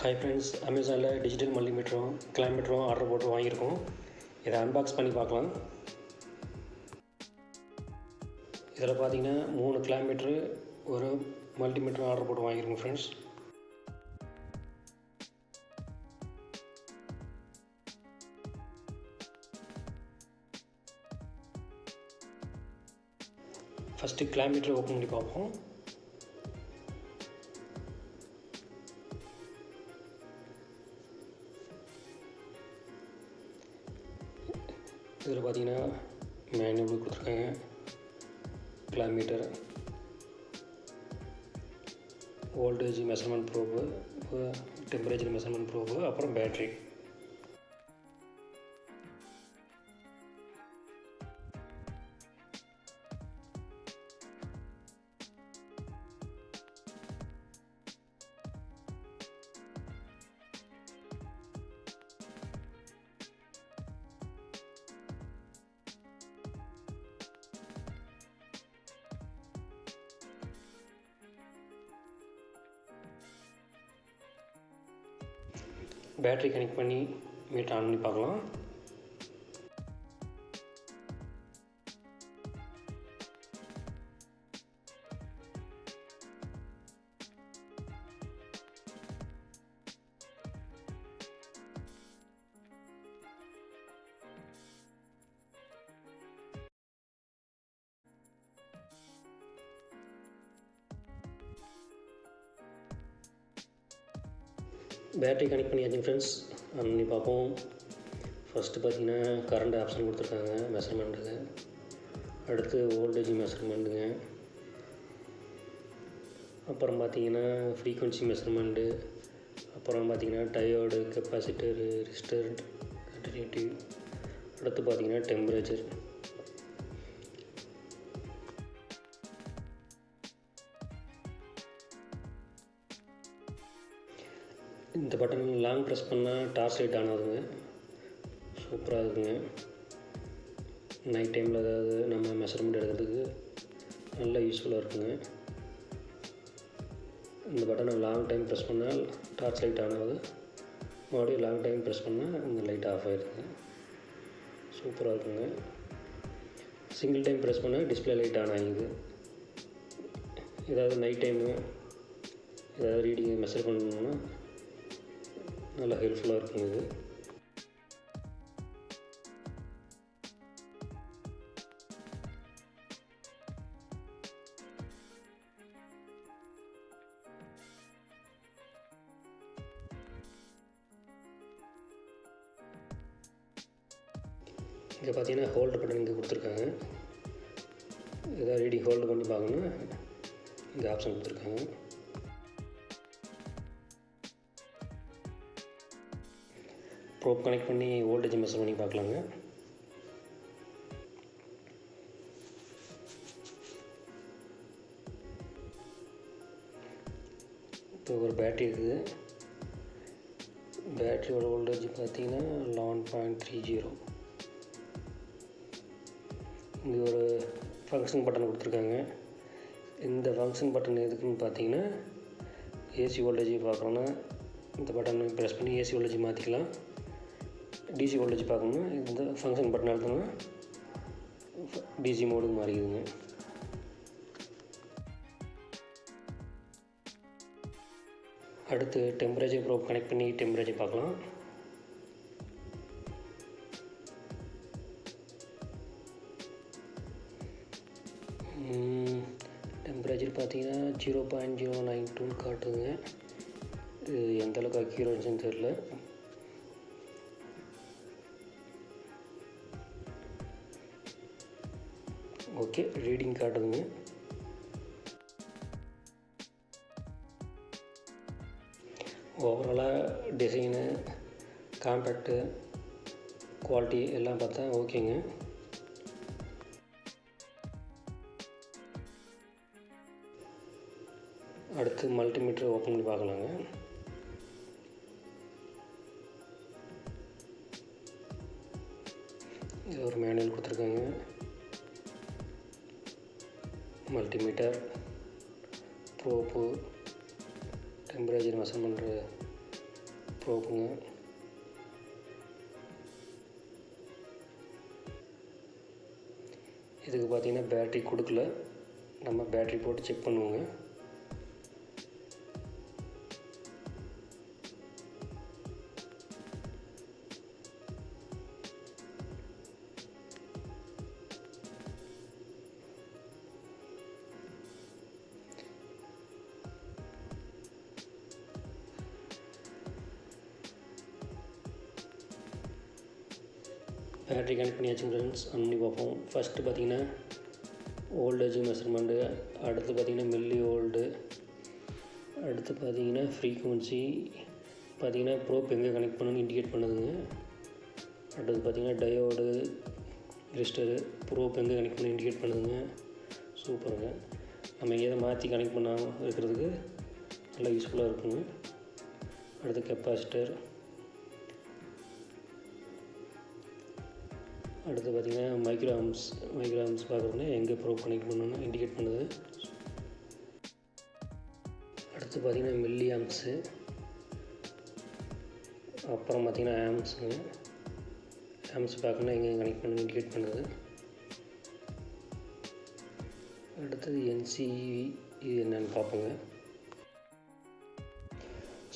Hi friends, அமேசானில் digital மல்டிமீட்டரும் கிளைமீட்டரும் order போட்டு வாங்கியிருக்கோம். இதை அன்பாக்ஸ் பண்ணி பார்க்கலாம். இதில் பார்த்தீங்கன்னா 3 கிளைமீட்டரு ஒரு மல்டிமீட்டரும் ஆர்டர் போட்டு வாங்கியிருக்கோம் ஃப்ரெண்ட்ஸ். ஃபஸ்ட்டு கிளைமீட்டர் ஓப்பன் பண்ணி பார்ப்போம். இதில் பார்த்தீங்கன்னா மேனுவல் கொடுத்துருக்காங்க. Kilometre, voltage measurement probe, temperature measurement probe, அப்புறம் பேட்ரி. பேட்ரி கனெக்ட் பண்ணி மீட்டர் ஆன் பண்ணி பார்க்கலாம். பேட்ரி கனெக்ட் பண்ணியாச்சு ஃப்ரெண்ட்ஸ். ஆன் பண்ணி பார்ப்போம். ஃபஸ்ட்டு பார்த்தீங்கன்னா கரண்ட் ஆப்ஷன் கொடுத்துருக்காங்க மெஷர்மெண்ட்டுக்கு. அடுத்து வோல்டேஜ் மெஷர்மெண்ட்டுங்க. அப்புறம் பார்த்தீங்கன்னா ஃப்ரீக்வன்சி மெஷர்மெண்ட்டு. அப்புறம் பார்த்தீங்கன்னா டயோடு, கெப்பாசிட்டர், ரெசிஸ்டர், கண்டினியூட்டி. அடுத்து பார்த்தீங்கன்னா டெம்பரேச்சர். இந்த பட்டன் லாங் ப்ரெஸ் பண்ணால் டார்ச் லைட் ஆன் ஆகுதுங்க. சூப்பராக இருக்குங்க. நைட் டைமில் ஏதாவது நம்ம மெஷர்மெண்ட் எடுக்கிறதுக்கு நல்லா யூஸ்ஃபுல்லாக இருக்குங்க. இந்த பட்டனை லாங் டைம் ப்ரெஸ் பண்ணால் டார்ச் லைட் ஆன் ஆகுது. மறுபடியும் லாங் டைம் ப்ரெஸ் பண்ணால் இந்த லைட் ஆஃப் ஆகிடுதுங்க. சூப்பராக இருக்குங்க. சிங்கிள் டைம் ப்ரெஸ் பண்ணால் டிஸ்பிளே லைட் ஆன் ஆகிடுது. ஏதாவது நைட் டைமு ஏதாவது ரீடிங் மெஷர் பண்ணணும்னா நல்லா ஹெல்ப்ஃபுல்லாக இருக்குங்க இது. இங்கே பார்த்தீங்கன்னா ஹோல்டு பட்டன் இங்கே கொடுத்துருக்காங்க. ஏதாவது ரீடிங் ஹோல்டு பண்ணி பார்க்கணுன்னா இங்கே ஆப்ஷன் கொடுத்துருக்காங்க. ப்ரோப் கனெக்ட் பண்ணி வோல்டேஜ் மெஷர் பண்ணி பார்க்கலாங்க. இப்போ ஒரு பேட்ரி இருக்குது. பேட்ரியோட வோல்டேஜ் பார்த்தீங்கன்னா 11.30. இங்கே ஒரு ஃபங்க்ஷன் பட்டன் கொடுத்துருக்காங்க. இந்த ஃபங்க்ஷன் பட்டன் எதுக்குன்னு பார்த்தீங்கன்னா ஏசி வோல்டேஜ் பார்க்கணுன்னா இந்த பட்டனை ப்ரெஸ் பண்ணி ஏசி வோல்டேஜ் மாற்றிக்கலாம். டிசி வோல்டேஜ் பார்க்கணுன்னா இந்த ஃபங்க்ஷன் பட்டன் அழுத்தோம்னா டிசி மோடுக்கு மாறிக்குதுங்க. அடுத்து டெம்பரேச்சர் ப்ரோப் கனெக்ட் பண்ணி டெம்பரேச்சர் பார்க்கலாம். டெம்பரேச்சர் பார்த்தீங்கன்னா 0.092 காட்டுதுங்க. இது எந்தளவுக்கு அக்யூரன்ஸுன்னு தெரில. ஓகே, ரீடிங் காட்டுதுங்க. ஓவராலாக டிசைனு, காம்பேக்டு, குவாலிட்டி எல்லாம் பார்த்தா ஓகேங்க. அடுத்து மல்டிமீட்டர் ஓப்பன் பண்ணி பார்க்கலாங்க. இது ஒரு மேனுவல் கொடுத்துருக்காங்க. மல்டிமீட்டர், ப்ரோப்பு, டெம்பரேச்சர் மெஷர் பண்ணுற ப்ரோப்புங்க. இதுக்கு பார்த்திங்கன்னா பேட்ரி கொடுக்கல, நம்ம பேட்ரி போட்டு செக் பண்ணுவோங்க. பேட்ரி கனெக்ட் பண்ணியாச்சு ஃப்ரெண்ட்ஸ். ஆன் பண்ணி பார்ப்போம். ஃபஸ்ட்டு பார்த்திங்கன்னா வோல்டேஜ் மெஷர்மெண்ட்டு, அடுத்து பார்த்திங்கன்னா மில்லி வோல்ட்டு, அடுத்து பார்த்திங்கன்னா ஃப்ரீக்குவன்சி, பார்த்திங்கன்னா ப்ரோப் எங்கே கனெக்ட் பண்ணணும்னு இண்டிகேட் பண்ணுதுங்க. அடுத்து பார்த்திங்கன்னா டயோடு, ரெசிஸ்டரு, ப்ரோப் எங்கே கனெக்ட் பண்ணி இண்டிகேட் பண்ணுதுங்க. சூப்பருங்க. நம்ம எங்கேயாவது மாற்றி கனெக்ட் பண்ணாமல் இருக்கிறதுக்கு நல்லா யூஸ்ஃபுல்லாக இருக்குங்க. அடுத்து கெப்பாசிட்டர், அடுத்து பார்த்திங்கன்னா மைக்ரோ ஆம்ஸ் பார்க்குறதுனா எங்கே ப்ரோப் கனெக்ட் பண்ணணும்னு இண்டிகேட் பண்ணுது. அடுத்து பார்த்திங்கன்னா மில்லி ஆம்ஸு, அப்புறம் பார்த்திங்கன்னா ஆம்ஸுங்க. ஆம்ஸ் பார்க்கணுன்னா எங்கே கனெக்ட் பண்ணணும்னு இண்டிகேட் பண்ணுது. அடுத்தது என்சிவி, இது என்னென்னு பார்ப்போங்க.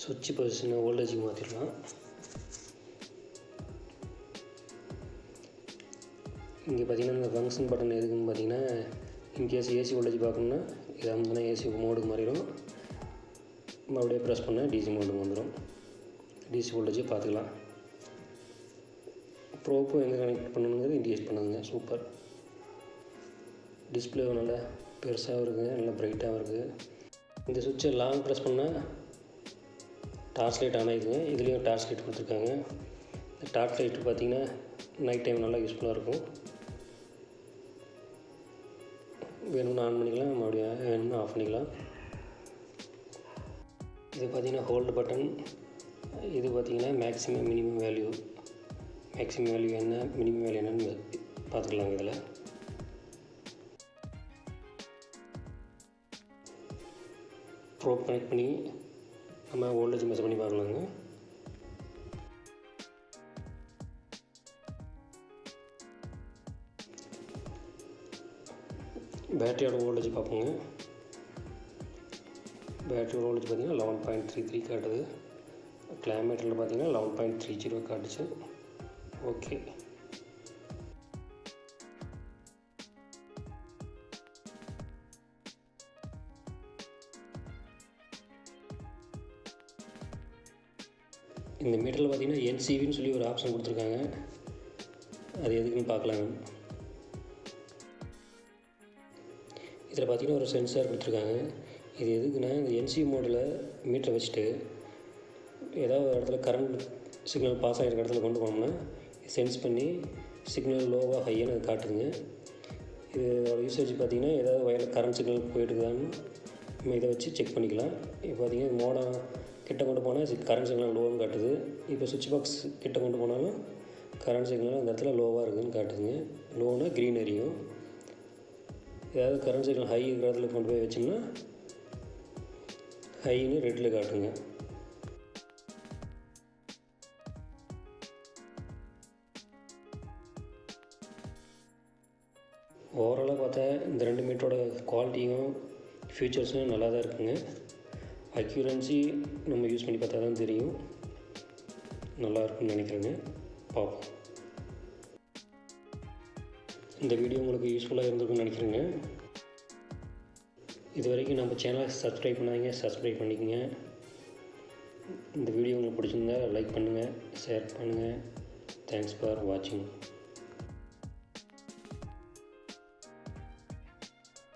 சுவிட்ச் பொசிஷனை வோல்டேஜுக்கு மாற்றிடலாம். இங்கே பார்த்திங்கன்னா இந்த ஃபங்க்ஷன் பட்டன் எதுக்குன்னு பார்த்திங்கன்னா, இன்கேஸ் ஏசி வோல்டேஜ் பார்க்கணுன்னா இதை அமுத்தினா ஏசி மோடுக்கு மாறிடும், மறுபடியும் ப்ரெஸ் பண்ணால் டிசி மோடுக்கு வந்துடும். டிசி வோல்டேஜை பார்த்துக்கலாம். ப்ரோப்பும் எங்கே கனெக்ட் பண்ணணுங்கிறது இண்டிகேட் பண்ணுதுங்க. சூப்பர். டிஸ்பிளே நல்லா பெருசாகவும் இருக்குதுங்க, நல்லா பிரைட்டாகவும் இருக்குது. இந்த சுவிட்சை லாங் ப்ரெஸ் பண்ணால் டார்ச் லைட் ஆன் ஆகிடுங்க. இதுலேயும் டார்ச் லைட் கொடுத்துருக்காங்க. இந்த டார்ச் லைட்டு பார்த்திங்கன்னா நைட் டைம் நல்லா யூஸ்ஃபுல்லாக இருக்கும். வேணும்னா ஆன் பண்ணிக்கலாம், மறுபடியும் வேணும்னா ஆஃப் பண்ணிக்கலாம். இது பார்த்திங்கன்னா ஹோல்டு பட்டன். இது பார்த்திங்கன்னா maximum minimum value. Maximum value என்ன, மினிமம் வேல்யூ என்னன்னு பார்த்துக்கலாங்க. இதில் ப்ரோப் கனெக்ட் பண்ணி நம்ம வோல்டேஜ் மெஷர் பண்ணி பார்க்கலாங்க. பேட்டரியோட வோல்டேஜ் பார்ப்போங்க. பேட்டரியோட வோல்டேஜ் பார்த்திங்கன்னா 11.33 காட்டுது. கிளைமேட்டில் பார்த்திங்கன்னா 11.30 காட்டுச்சு. ஓகே. இந்த மீட்டரில் பார்த்திங்கன்னா என்சிவின்னு சொல்லி ஒரு ஆப்ஷன் கொடுத்துருக்காங்க. அது எதுக்குன்னு பார்க்கலாங்க. இதில் பார்த்திங்கன்னா ஒரு சென்சார் கொடுத்துருக்காங்க. இது எதுக்குன்னா, இந்த என்சி மோடில் மீட்டரை வச்சுட்டு ஏதாவது ஒரு இடத்துல கரண்ட் சிக்னல் பாஸ் ஆகிருக்க இடத்துல கொண்டு போனோம்னா சென்ஸ் பண்ணி சிக்னல் லோவாக ஹையானு அது காட்டுதுங்க. இதோட யூசேஜ் பார்த்திங்கன்னா ஏதாவது வயலில் கரண்ட் சிக்னல் போயிட்டுருக்கான்னு நம்ம இதை வச்சு செக் பண்ணிக்கலாம். இப்போ பார்த்திங்கன்னா மோடம் கிட்ட கொண்டு போனால் கரண்ட் சிக்னல் லோவான்னு காட்டுது. இப்போ சுவிட்ச் பாக்ஸ் கிட்ட கொண்டு போனாலும் கரண்ட் சிக்னல் அந்த இடத்துல லோவாக இருக்குதுன்னு காட்டுதுங்க. லோனா க்ரீன் எரியும். ஏதாவது கரண்ட் சிக்னல் ஹை இருக்கிற இடத்துல கொண்டு போய் வச்சோம்னா ஹைன்னு ரெட்டில் காட்டுங்க. ஓவராலாக பார்த்தா இந்த 2 மீட்டரோட குவாலிட்டியும் ஃபீச்சர்ஸும் நல்லா தான் இருக்குங்க. அக்யூரன்சி நம்ம யூஸ் பண்ணி பார்த்தா தான் தெரியும். நல்லா இருக்குன்னு நினைக்கிறேங்க. பார்ப்போம். இந்த வீடியோ உங்களுக்கு யூஸ்ஃபுல்லாக இருந்திருக்குன்னு நினைக்கிறேங்க. இது வரைக்கும் நம்ம சேனலை சப்ஸ்கிரைப் பண்ணாதீங்க, சப்ஸ்கிரைப் பண்ணிக்கோங்க. இந்த வீடியோ உங்களுக்கு பிடிச்சிருந்தா லைக் பண்ணுங்கள், ஷேர் பண்ணுங்கள். தேங்க்ஸ் ஃபார் வாட்சிங்.